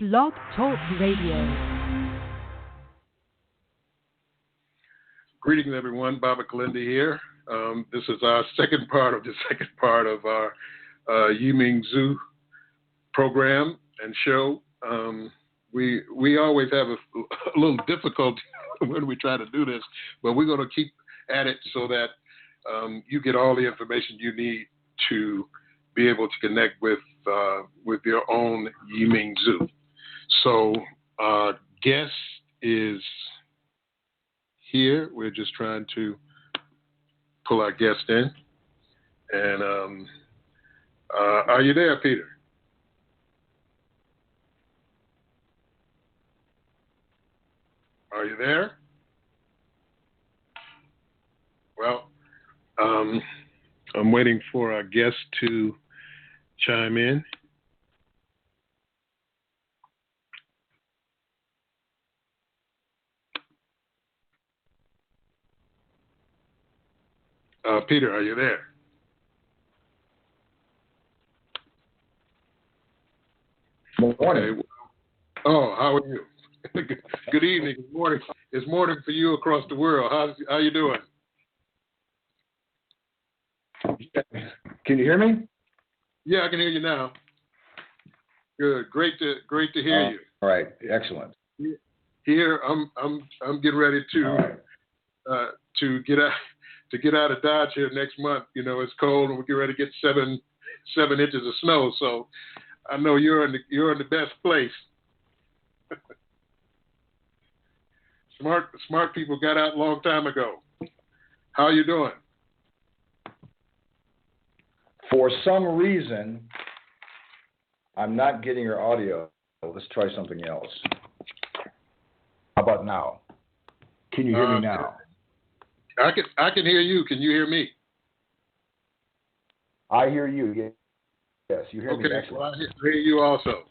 Blog Talk Radio. Greetings, everyone. Baba Kilindi here. This is our second part of our Ming Zhu program and show. We always have a little difficulty when we try to do this, but we're going to keep at it so that you get all the information you need to be able to connect with your own Ming Zhu. So our guest is here. We're just trying to pull our guest in. And are you there, Peter? Are you there? Well, I'm waiting for our guest to chime in. Peter, are you there? Morning. Okay. Oh, how are you? Good evening. Good morning. It's morning for you across the world. How you doing? Can you hear me? Yeah, I can hear you now. Good. Great to hear you. All right. Excellent. Here, I'm getting ready to get out of Dodge here next month. You know, it's cold and we get ready to get seven inches of snow. So I know you're in the best place. Smart people got out a long time ago. How are you doing? For some reason, I'm not getting your audio. Let's try something else. How about now? Can you hear me now? I can hear you. Can you hear me? I hear you. Yes, you hear me. Okay, well, I hear you also.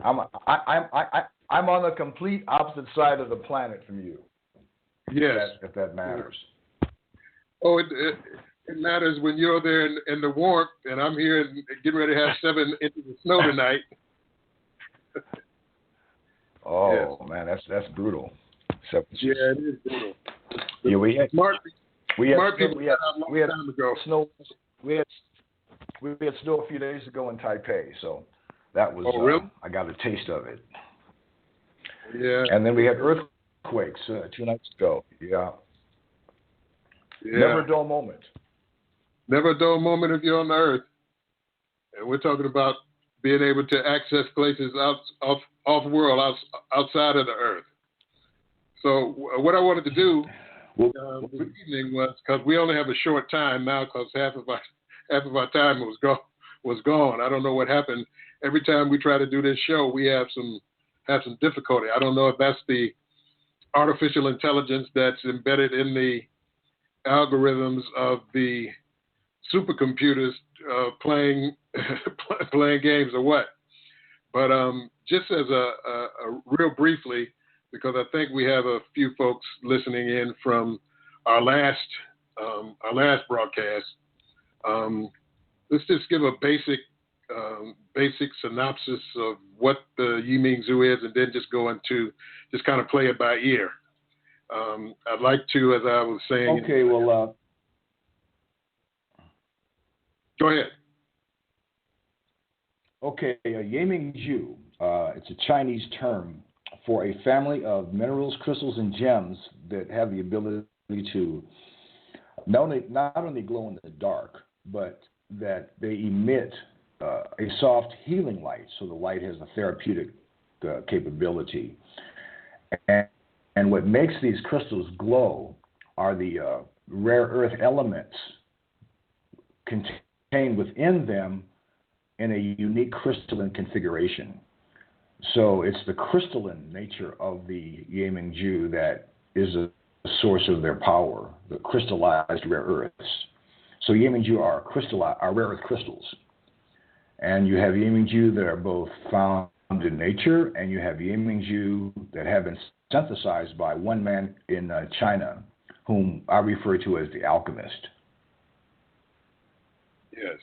I'm on the complete opposite side of the planet from you. Yes. If that matters. Oh, it matters when you're there in the warmth, and I'm here and getting ready to have 7 inches of snow tonight. Oh, yes. Man, that's brutal. Yeah, it is brutal. Yeah, we had smart people we had snow. We had snow a few days ago in Taipei, so that was. Oh, really? I got a taste of it. Yeah. And then we had earthquakes 2 nights ago. Yeah. Never a dull moment. Never a dull moment if you're on the earth. And we're talking about being able to access places off world, outside of the earth. So what I wanted to do this evening was, because we only have a short time now, because half of our time was gone. I don't know what happened. Every time we try to do this show, we have some difficulty. I don't know if that's the artificial intelligence that's embedded in the algorithms of the supercomputers playing games or what. But just as a real briefly, because I think we have a few folks listening in from our last broadcast. Let's just give a basic synopsis of what the Ming Zhu is, and then just go into just kind of play it by ear. I'd like to, as I was saying. Okay. Well. Go ahead. Okay, Ming Zhu. It's a Chinese term for a family of minerals, crystals, and gems that have the ability to not only glow in the dark, but that they emit a soft healing light. So the light has a therapeutic capability. And what makes these crystals glow are the rare earth elements contained within them in a unique crystalline configuration. So it's the crystalline nature of the Ming Zhu that is a source of their power, the crystallized rare earths. So Ming Zhu are rare earth crystals. And you have Ming Zhu that are both found in nature, and you have Ming Zhu that have been synthesized by one man in China, whom I refer to as the alchemist. Yes.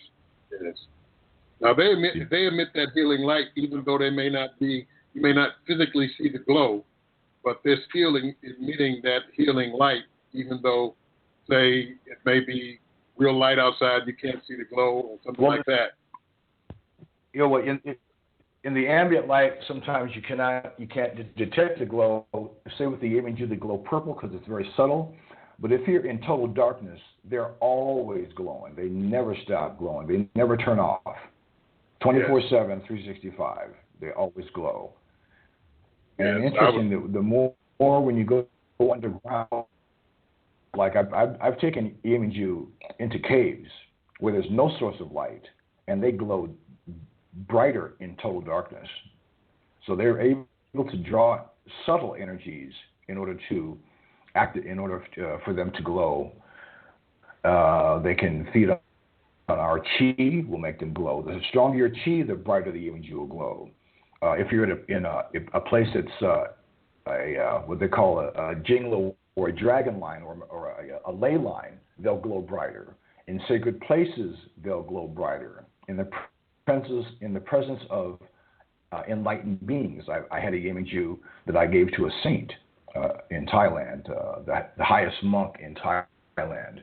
Now they emit that healing light, even though they may not be you may not physically see the glow, but they're still emitting that healing light, even though, say, it may be real light outside, you can't see the glow or something like that. You know what? In the ambient light, sometimes you can't detect the glow. Say with the Yiming-Ju, they glow purple because it's very subtle. But if you're in total darkness, they're always glowing. They never stop glowing. They never turn off. 24/7, 365. They always glow. And interesting, the more when you go underground, like I've taken Yiming-Ju into caves where there's no source of light, and they glow brighter in total darkness. So they're able to draw subtle energies in order for them to glow. They can feed on our chi, will make them glow. The stronger your chi, the brighter the Yiming-Ju will glow. If you're in a place that's what they call a jinglo or a dragon line or a ley line, they'll glow brighter. In sacred places, they'll glow brighter. In the presence of enlightened beings. I had a Yiming-Ju that I gave to a saint in Thailand, the highest monk in Thailand,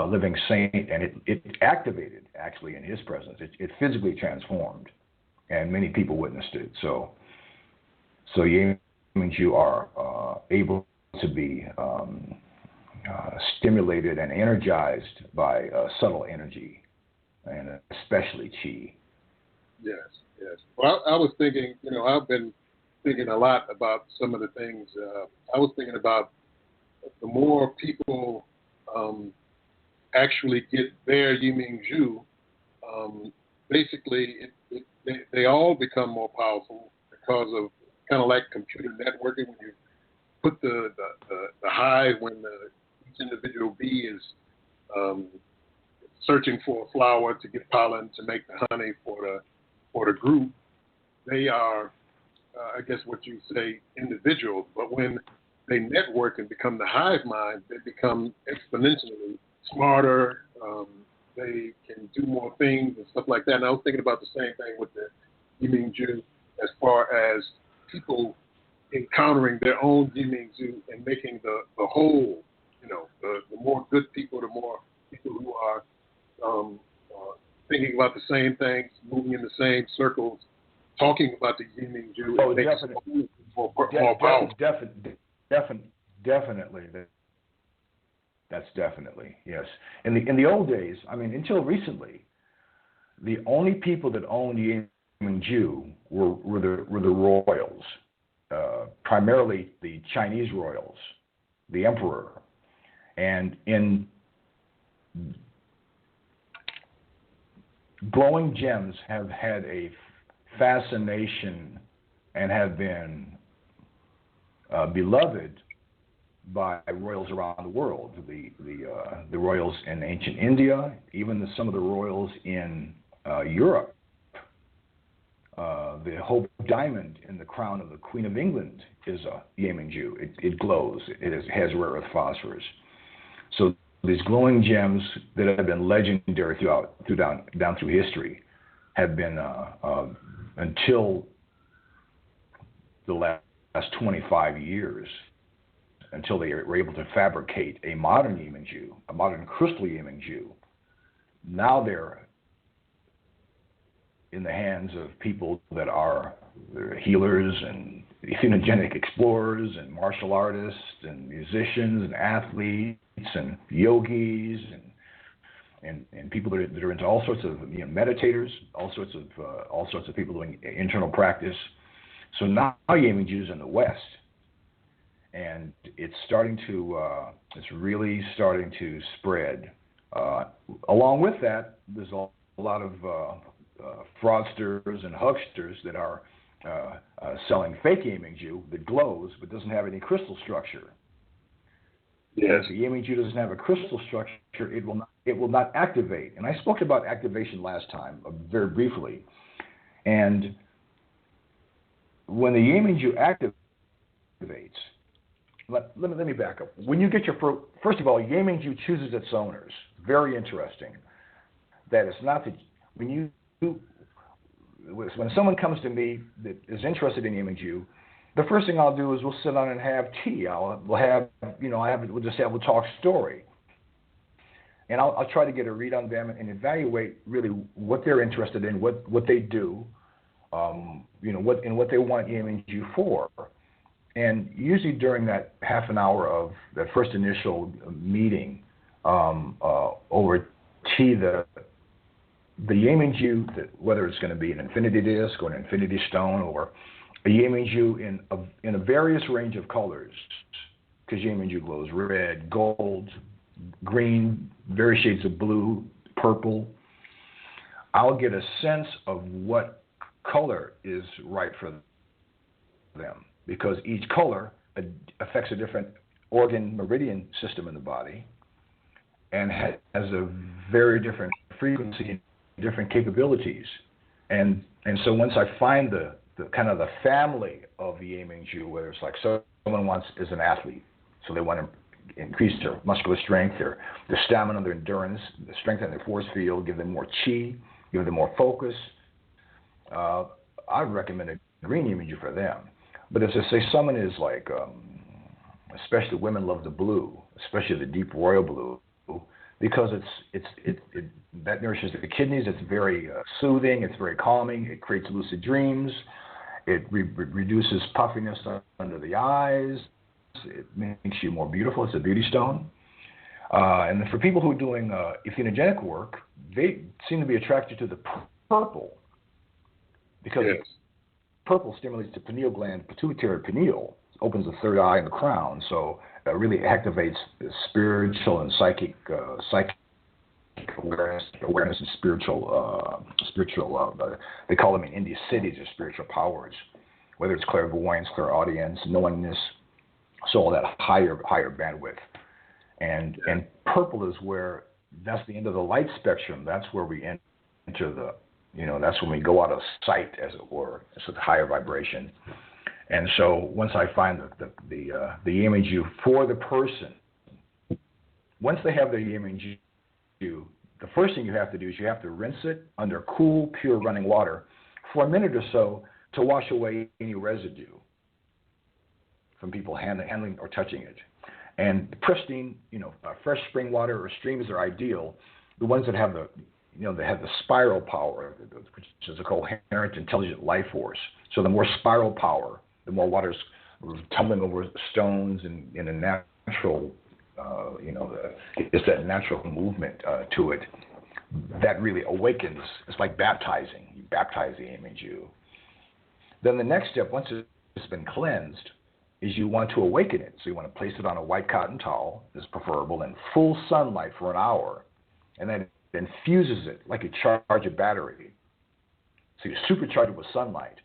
living saint, and it activated actually in his presence. It physically transformed, and many people witnessed it. So Yiming-Ju are able to be stimulated and energized by subtle energy, and especially chi. Yes. Well, I was thinking, I've been thinking a lot about some of the things. I was thinking about the more people actually get their Yiming-Ju, basically they all become more powerful because of kind of like computer networking. When you put the hive, when each individual bee is searching for a flower to get pollen to make the honey for the group, they are, I guess what you say, individuals. But when they network and become the hive mind, they become exponentially smarter. They can do more things and stuff like that. And I was thinking about the same thing with the Yiming-Ju as far as people encountering their own Yiming-Ju and making the whole, the more good people, the more people who are thinking about the same things, moving in the same circles, talking about the Yiming-Ju. Oh, makes definitely. More powerful. Definitely. That's definitely, yes. In the old days, until recently, the only people that owned Yiming-Ju were the royals, primarily the Chinese royals, the emperor. And in glowing gems have had a fascination and have been beloved by royals around the world. The royals in ancient India, even some of the royals in Europe. The Hope Diamond in the crown of the Queen of England is a Yiming-Ju. It glows. It has rare earth phosphorus. So these glowing gems that have been legendary down through history have been until the last 25 years, until they were able to fabricate a modern Yiming-Ju, a modern crystal Yiming-Ju. Now they're in the hands of people that are healers and entheogenic explorers and martial artists and musicians and athletes and yogis and people that are into all sorts of meditators, all sorts of people doing internal practice. So now Yiming-Ju's in the West, and it's really starting to spread. Along with that, there's a lot of fraudsters and hucksters that are selling fake Yiming-Ju that glows but doesn't have any crystal structure. Yes. If the Yiming-Ju doesn't have a crystal structure, it will not activate. And I spoke about activation last time, very briefly. And when the Yiming-Ju activates, let me back up. When you get first of all, Yiming-Ju chooses its owners. Very interesting. That it's not that when you when someone comes to me that is interested in Yiming-Ju, the first thing I'll do is we'll sit down and have tea. We'll just have a talk story. And I'll try to get a read on them and evaluate really what they're interested in, what they do, what they want Yiming-Ju for. And usually during that half an hour of that first initial meeting over tea, the Yiming-Ju, whether it's going to be an infinity disc or an infinity stone or a Yiming-Ju in a various range of colors, because Yiming-Ju glows red, gold, green, various shades of blue, purple. I'll get a sense of what color is right for them, because each color affects a different organ meridian system in the body and has a very different frequency and different capabilities. And so once I find the kind of the family of the Yiming-Ju, whether it's like someone is an athlete, so they want to increase their muscular strength, their stamina, their endurance, the strengthen their force field, give them more chi, give them more focus, I would recommend a green Yiming-Ju for them. But as I say, someone is like, especially women love the blue, especially the deep royal blue, because that nourishes the kidneys. It's very soothing. It's very calming. It creates lucid dreams. It reduces puffiness under the eyes. It makes you more beautiful. It's a beauty stone. And then for people who are doing entheogenic work, they seem to be attracted to the purple, because purple stimulates the pineal gland, pituitary pineal, opens the third eye and the crown, so it really activates the spiritual and psychic awareness and spiritual. They call them in India cities or spiritual powers, whether it's clairvoyance, clairaudience, knowingness, so all that higher bandwidth. And purple is where that's the end of the light spectrum. That's where we enter the. That's when we go out of sight, as it were. It's a higher vibration. And so once I find the Yiming-Ju for the person, once they have the Yiming-Ju, the first thing you have to do is you have to rinse it under cool, pure running water for a minute or so to wash away any residue from people handling or touching it. And pristine, fresh spring water or streams are ideal. The ones that have they have the spiral power, which is a coherent, intelligent life force. So the more spiral power, the more water's tumbling over stones in a natural, it's that natural movement to it that really awakens. It's like baptizing. You baptize the Yiming-Ju. Then the next step, once it's been cleansed, is you want to awaken it. So you want to place it on a white cotton towel, is preferable, in full sunlight for an hour, and then infuses it like you charge a battery. So you supercharge it with sunlight.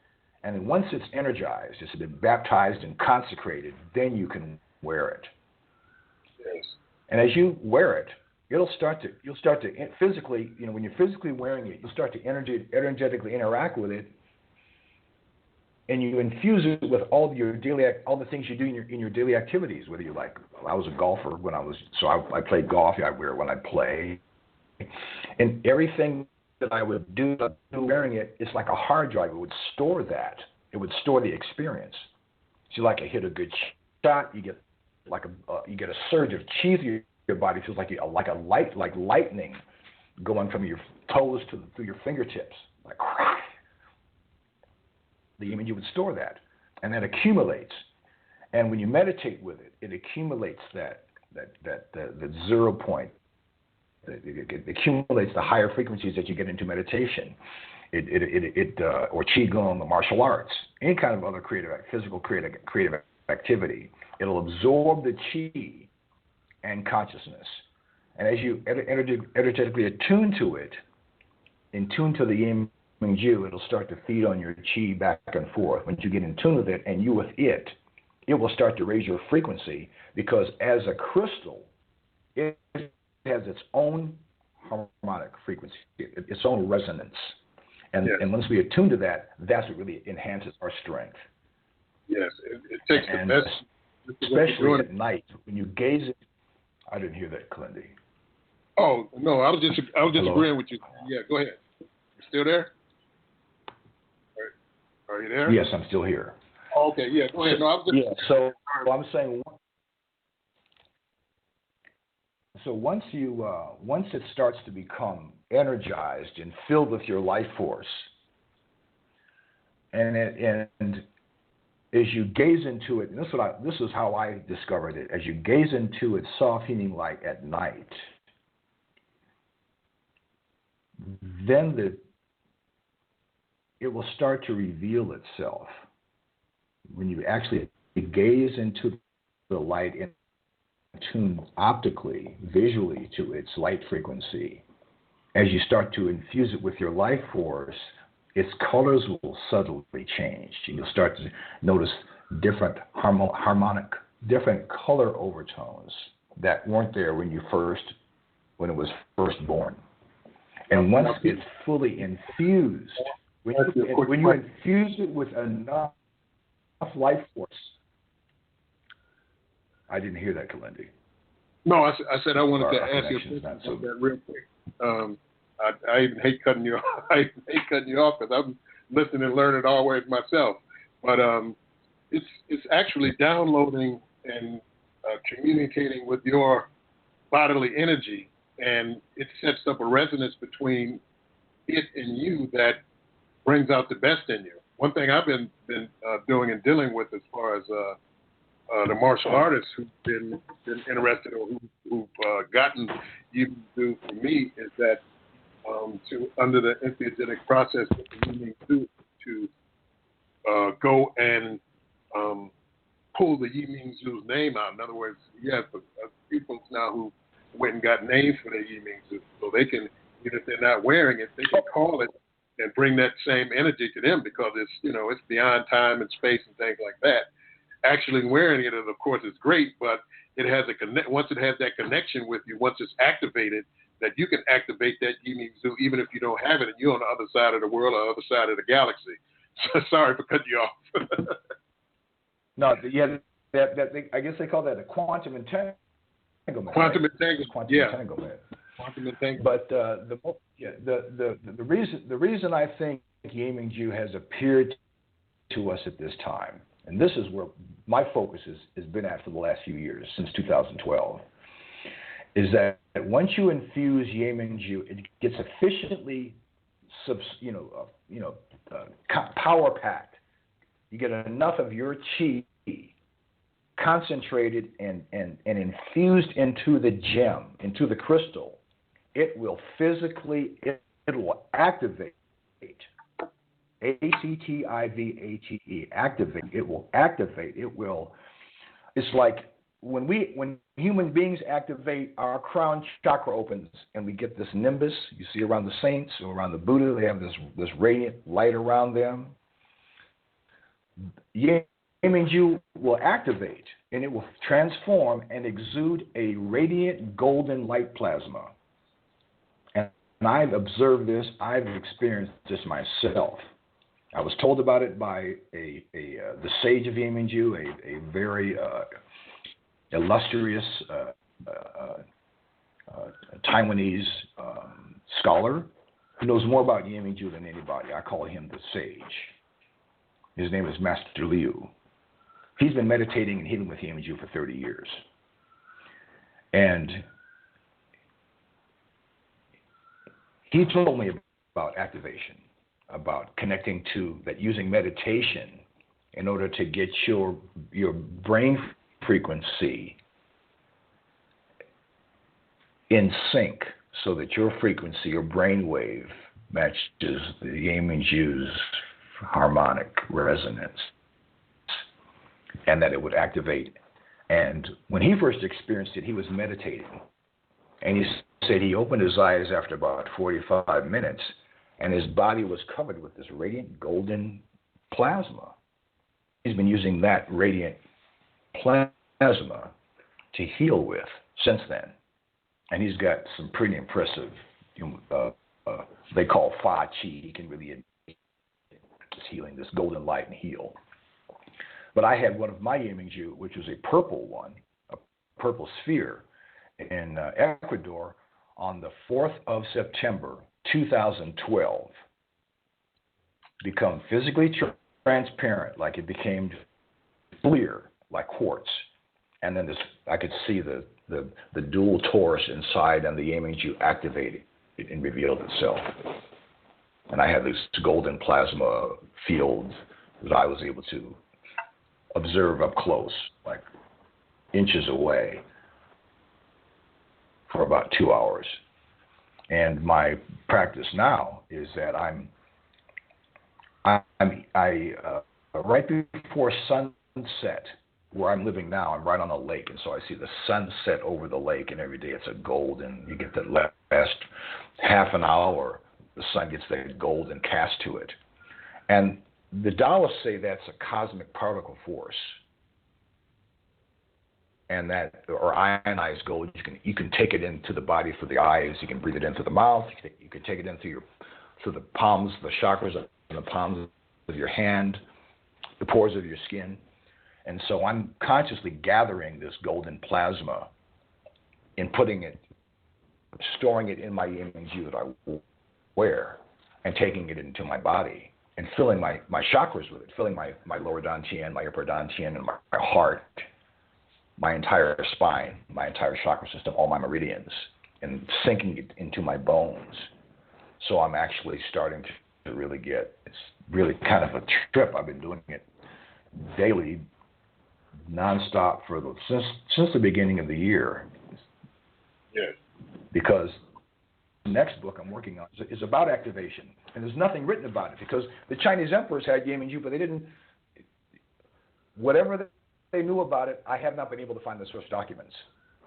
And then once it's energized, it's been baptized and consecrated, then you can wear it. Yes. And as you wear it, you'll start to physically, when you're physically wearing it, you'll start to energetically interact with it, and you infuse it with all the things you do in your daily activities. Whether you like, I was a golfer I played golf. I wear it when I play. And everything that I would do wearing it, it's like a hard drive. It would store that. It would store the experience. So I hit a good shot, you get a surge of chi through your body. It feels like lightning going from your toes through your fingertips, like crack. The Yiming-Ju would store that, and that accumulates. And when you meditate with it, it accumulates that 0 point. It accumulates the higher frequencies that you get into meditation, or qigong, or martial arts, any kind of other physical creative activity. It'll absorb the qi and consciousness, and as you energetically attune to it, in tune to the Yiming-Ju, it'll start to feed on your qi back and forth. Once you get in tune with it, and you with it, it will start to raise your frequency, because as a crystal, it has its own harmonic frequency, its own resonance. And once we attune to that, that's what really enhances our strength. Yes, it takes the best. Especially at night, when you gaze at... I didn't hear that, Kilindi. Oh, no, I was just agreeing with you. Yeah, go ahead. You still there? Are you there? Yes, I'm still here. Oh, okay, yeah, go ahead. No, I was just, Yeah, so I'm saying, so once it starts to become energized and filled with your life force, and as you gaze into it, and this is how I discovered it. As you gaze into its soft healing light at night, then it will start to reveal itself. When you actually gaze into the light and tune optically, visually to its light frequency, as you start to infuse it with your life force, its colors will subtly change. You'll start to notice different different color overtones that weren't there when it was first born. And once it's fully infused, when you infuse it with enough life force, I didn't hear that, Kilindi. No, I said I wanted to ask you about that real quick. I even hate cutting you off. I hate cutting you off because I'm listening and learning always myself. But it's actually downloading and communicating with your bodily energy, and it sets up a resonance between it and you that brings out the best in you. One thing I've been doing and dealing with as far as the martial artists who've been interested or who've gotten Yi Ming Zhu for me is that under the entheogenic process with the Yi Ming Zhu to go and pull the Yi Ming Zhu's name out. In other words, you have people now who went and got names for their Yi Ming Zhu, so they can, even if they're not wearing it, they can call it and bring that same energy to them because it's beyond time and space and things like that. Actually wearing it, of course, is great, but it has once it has that connection with you, once it's activated, that you can activate that Yi Ming Zhu even if you don't have it and you're on the other side of the world or the other side of the galaxy. So, sorry for cutting you off. No, yeah, I guess they call that a quantum entanglement. Quantum entanglement. Quantum entanglement. Quantum entanglement. But the reason I think Yi Ming Zhu has appeared to us at this time, and this is where my focus has been at for the last few years, since 2012, is that once you infuse Yi Ming Zhu, it gets efficiently, power packed. You get enough of your chi concentrated and infused into the gem, into the crystal. It will physically, it will activate. activate. Activate. It will activate. It will. It's like when human beings activate, our crown chakra opens and we get this nimbus. You see around the saints or around the Buddha, they have this radiant light around them. Yi Ming Zhu will activate and it will transform and exude a radiant golden light plasma. And I've observed this. I've experienced this myself. I was told about it by the sage of Yi Ming Zhu, a very illustrious Taiwanese scholar who knows more about Yi Ming Zhu than anybody. I call him the sage. His name is Master Liu. He's been meditating and healing with Yi Ming Zhu for 30 years. And he told me about activation, about connecting to that, using meditation in order to get your brain frequency in sync so that your frequency, your brain wave, matches the Yi Ming Zhu's harmonic resonance, and that it would activate. And when he first experienced it, he was meditating. And he said he opened his eyes after about 45 minutes, and his body was covered with this radiant golden plasma. He's been using that radiant plasma to heal with since then. And he's got some pretty impressive, they call Fa Qi. He can really this healing, this golden light and heal. But I had one of my Yi Ming Zhu, which was a purple one, a purple sphere, in Ecuador on the 4th of September, 2012. Become physically transparent, like it became clear, like quartz. And then I could see the dual torus inside, and the Yiming Zhu activated and revealed itself. And I had this golden plasma field that I was able to observe up close, like inches away, for about 2 hours. And my practice now is that right before sunset, where I'm living now, I'm right on a lake, and so I see the sunset over the lake, and every day it's a golden. You get the last half an hour, the sun gets that golden cast to it. And the Taoists say that's a cosmic particle force, and that, or ionized gold, you can take it into the body through the eyes, you can breathe it in through the mouth, you can take it in through the palms, the chakras, and the palms of your hand, the pores of your skin. And so I'm consciously gathering this golden plasma and storing it in my Yiming Zhu that I wear, and taking it into my body and filling my chakras with it, filling my lower dantian, my upper dantian, and my heart, my entire spine, my entire chakra system, all my meridians, and sinking it into my bones. So I'm actually starting to really it's really kind of a trip. I've been doing it daily, nonstop since the beginning of the year. Yes. Because the next book I'm working on is about activation, and there's nothing written about it, because the Chinese emperors had Yiming Zhu, but they didn't. Whatever they knew about it, I have not been able to find the source documents.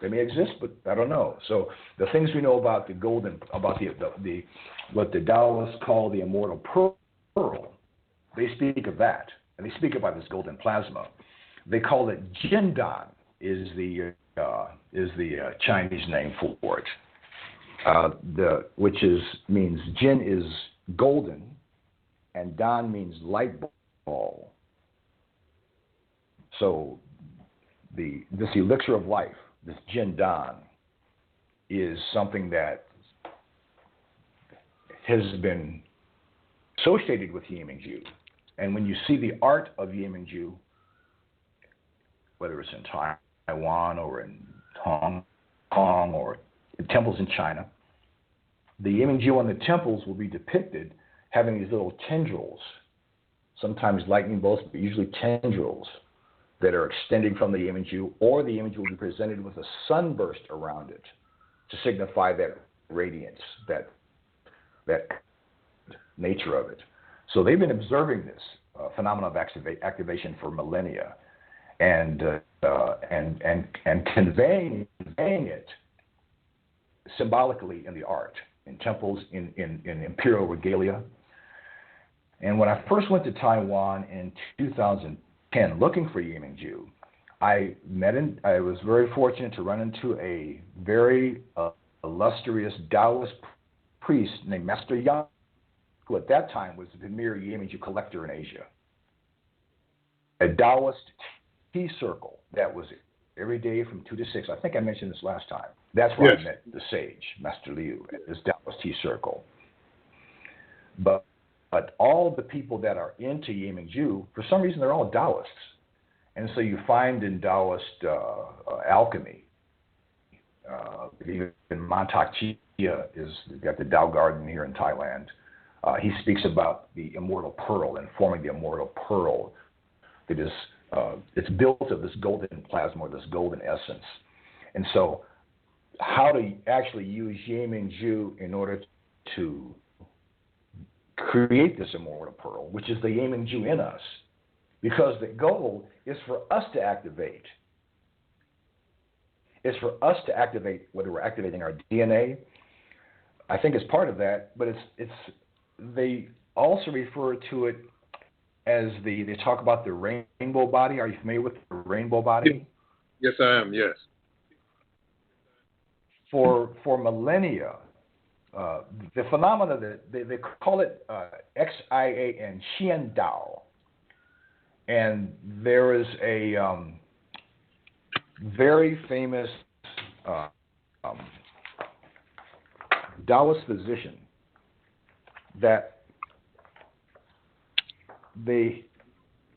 They may exist, but I don't know. So the things we know about the golden, about the what the Taoists call the immortal pearl, they speak of that, and they speak about this golden plasma. They call it Jindan, is the Chinese name for it. Which means Jin is golden, and Dan means light ball. So this elixir of life, this Jindan, is something that has been associated with Yiming Zhu. And when you see the art of Yiming Zhu, whether it's in Taiwan or in Hong Kong or in temples in China, the Yiming Zhu on the temples will be depicted having these little tendrils, sometimes lightning bolts, but usually tendrils that are extending from the Yiming Zhu, or the Yiming Zhu will be presented with a sunburst around it to signify that radiance, that nature of it. So they've been observing this phenomenon of activation for millennia, and conveying it symbolically in the art, in temples, in imperial regalia. And when I first went to Taiwan in 2010 looking for Yiming Zhu, I was very fortunate to run into a very illustrious Taoist priest named Master Yang, who at that time was the premier Yiming Zhu collector in Asia. A Taoist tea circle that was every day from 2 to 6. I think I mentioned this last time. That's where I met the sage, Master Liu, at this Taoist tea circle. But all the people that are into Yiming Zhu, for some reason, they're all Taoists. And so you find in Taoist alchemy, even Mantak Chia we've got the Tao Garden here in Thailand. He speaks about the immortal pearl and forming the immortal pearl that is, it's built of this golden plasma, or this golden essence. And so how to actually use Yiming Zhu in order to create this immortal pearl, which is the Yiming Zhu in us, because the goal is for us to activate. It's for us to activate, whether we're activating our DNA, I think it's part of that, but they also refer to it as they talk about the rainbow body. Are you familiar with the rainbow body? Yes, I am, yes. For millennia, the phenomena that they call it XIAN, Xian Dao. And there is a very famous Taoist physician that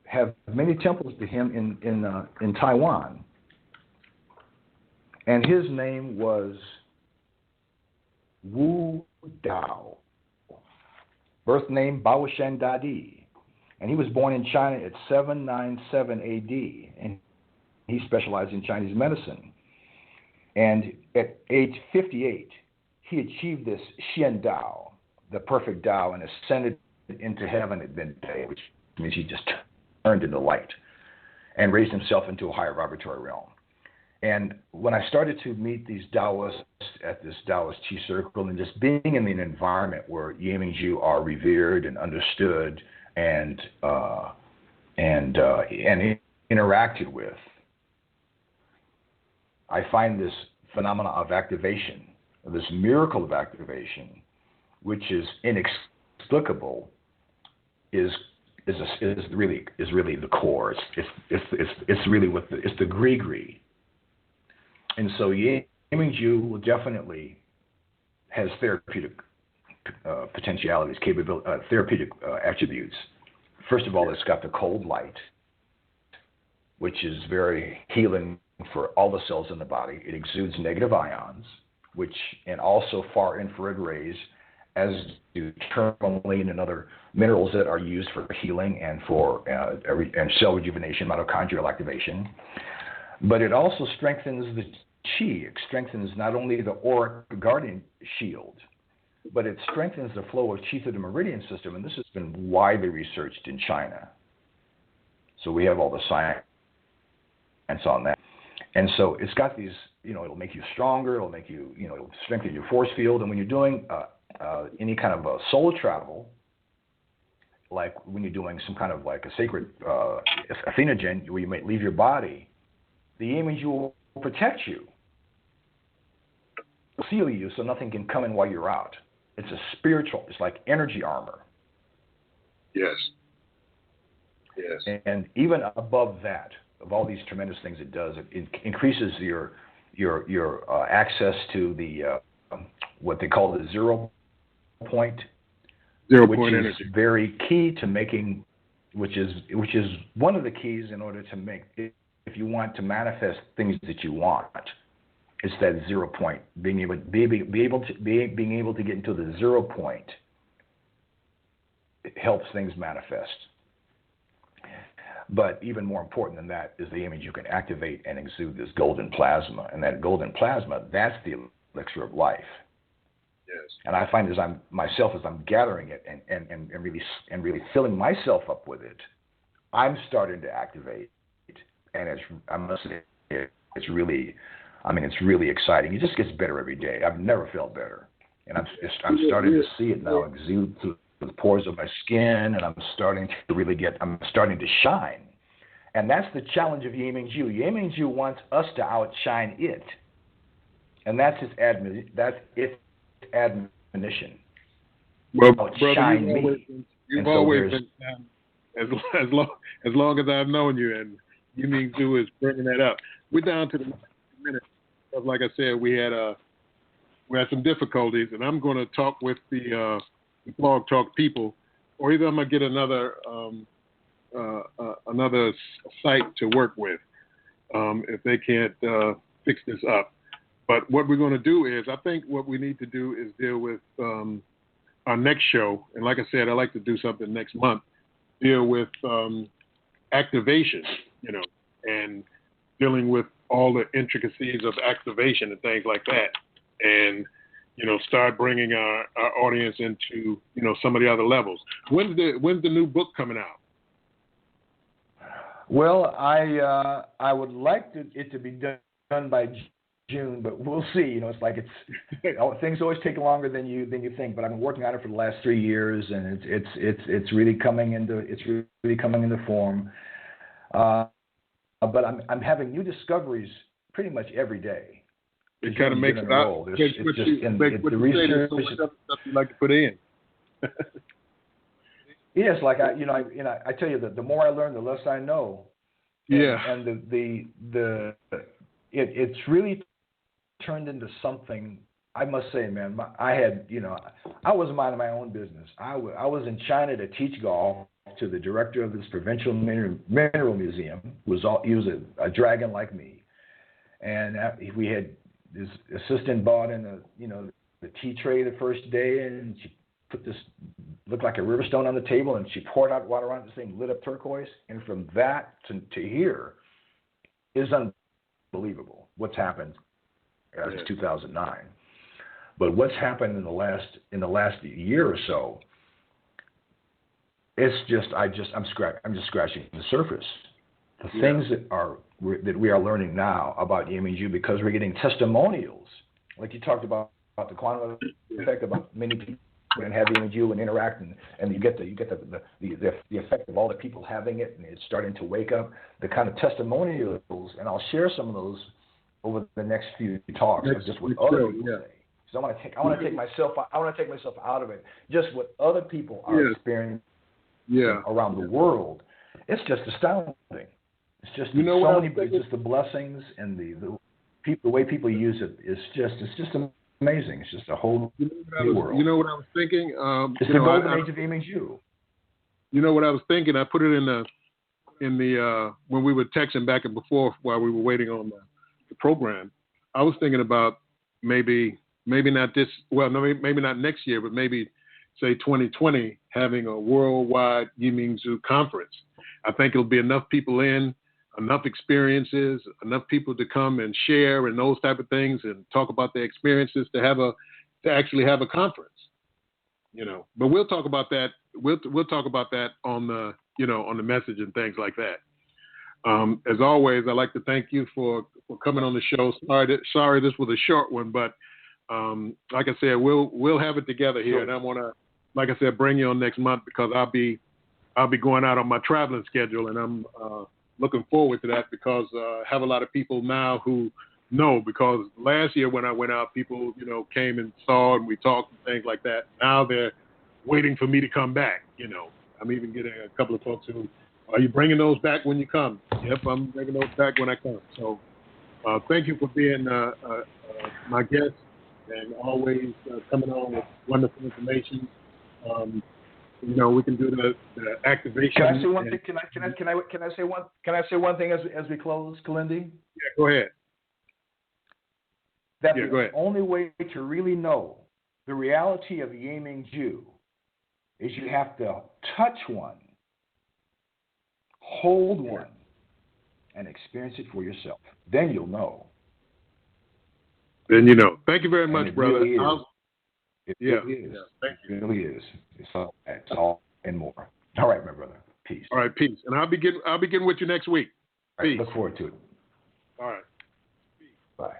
have many temples to him in Taiwan. And his name was Wu Dao. Birth name Bao Shen Dadi. And he was born in China at 797 AD. And he specialized in Chinese medicine. And at age 58, he achieved this Xian Dao, the perfect Dao, and ascended into heaven at midday, which means he just turned into light and raised himself into a higher vibratory realm. And when I started to meet these Taoists at this Taoist Tea Circle and just being in an environment where Yiming Zhu are revered and understood and interacted with, I find this phenomena of activation, this miracle of activation, which is inexplicable, is really the core. It's really it's the gree. And so Yiming Zhu definitely has therapeutic potentialities, therapeutic attributes. First of all, it's got the cold light, which is very healing for all the cells in the body. It exudes negative ions, and also far infrared rays, as do tourmaline and other minerals that are used for healing and for and cell rejuvenation, mitochondrial activation. But it also strengthens the qi. It strengthens not only the auric guardian shield, but it strengthens the flow of qi through the meridian system. And this has been widely researched in China. So we have all the science on that. And so it's got these, it'll make you stronger. It'll make you, it'll strengthen your force field. And when you're doing any kind of a soul travel, like when you're doing some kind of like a sacred Entheogen, where you might leave your body, the Yiming Zhu will protect you, seal you so nothing can come in while you're out. It's a spiritual, it's like energy armor. Yes. And even above that, of all these tremendous things it does, it increases your access to the what they call the 0 point. 0 which point is energy. Very key to making, which is one of the keys in order to make, if you want to manifest things that you want, it's that 0 point. Being able to get into the 0 point, it helps things manifest. But even more important than that is the image you can activate and exude this golden plasma. And that golden plasma, that's the elixir of life. Yes. And I find as I'm gathering it and really filling myself up with it, I'm starting to activate. And it's really exciting. It just gets better every day. I've never felt better. And I'm starting to see it now exude through the pores of my skin, and I'm starting to shine. And that's the challenge of Yiming Zhu. Yiming Zhu wants us to outshine it. And that's its admonition. Well, outshine brother, me. You've always been as long as I've known you, and Yiming Zhu is bringing that up. We're down to the minute. Like I said, we had some difficulties, and I'm going to talk with the Blog Talk people, or either I'm going to get another site to work with if they can't fix this up. But what we're going to do is, I think what we need to do is deal with our next show. And like I said, I'd like to do something next month, deal with activation, and dealing with all the intricacies of activation and things like that. And start bringing our audience into, some of the other levels. When's the new book coming out? Well, I would like it to be done by June, but we'll see. It's like things always take longer than you think. But I've been working on it for the last 3 years, and it's really coming into form. But I'm having new discoveries pretty much every day. It kind of makes it out. The research stuff you like to put in. Yes, like I tell you that the more I learn, the less I know. Yeah. And it's really turned into something. I must say, man, I was minding my own business. I was in China to teach golf, to the director of this provincial mineral museum. He was a dragon like me, and we had this assistant bought in the tea tray the first day, and she put this looked like a river stone on the table, and she poured out water on it. This thing lit up turquoise, and from that to here is unbelievable. What's happened since 2009, but what's happened in the last year or so? It's just I'm just scratching the surface. The things that we are learning now about Yiming-Ju, because we're getting testimonials, like you talked about the quantum effect, about many people and have Yiming-Ju and interact, and you get the effect of all the people having it, and it's starting to wake up. The kind of testimonials, and I'll share some of those over the next few talks, just what other people say. So I want to take myself out of it. Just what other people are experiencing around the world. It's just astounding. It's just just the blessings and the way people use it. It's just amazing. It's just a whole new world. You know what I was thinking? It's the golden age of Yiming-Ju. You know what I was thinking? I put it in the when we were texting back and forth while we were waiting on the program. I was thinking about maybe not this. Well, no, maybe not next year, but maybe say 2020 having a worldwide Yiming-Ju conference. I think it'll be enough people in, enough experiences, enough people to come and share and those type of things and talk about their experiences to actually have a conference. But we'll talk about that. We'll talk about that on the message and things like that. As always, I'd like to thank you for coming on the show. Sorry this was a short one, but like I said, we'll have it together here, and I want to, like I said, bring you on next month because I'll be going out on my traveling schedule, and I'm looking forward to that because I have a lot of people now who know, because last year when I went out, people came and saw and we talked and things like that. Now they're waiting for me to come back. I'm even getting a couple of folks who, are you bringing those back when you come? Yep, I'm bringing those back when I come. So thank you for being my guest and always coming on with wonderful information. We can do the activation. Can I say one thing? Can I say one thing as we close, Kilindi? Yeah, go ahead. That the only way to really know the reality of Yiming-Ju is you have to touch one, hold one, and experience it for yourself. Then you'll know. Then you know. Thank you very much, brother. Really is. It really is. Yeah, thank you. It really is. It's all and more. All right, my brother. Peace. All right, peace. And I'll be getting with you next week. Peace. Look forward to it. All right. Bye.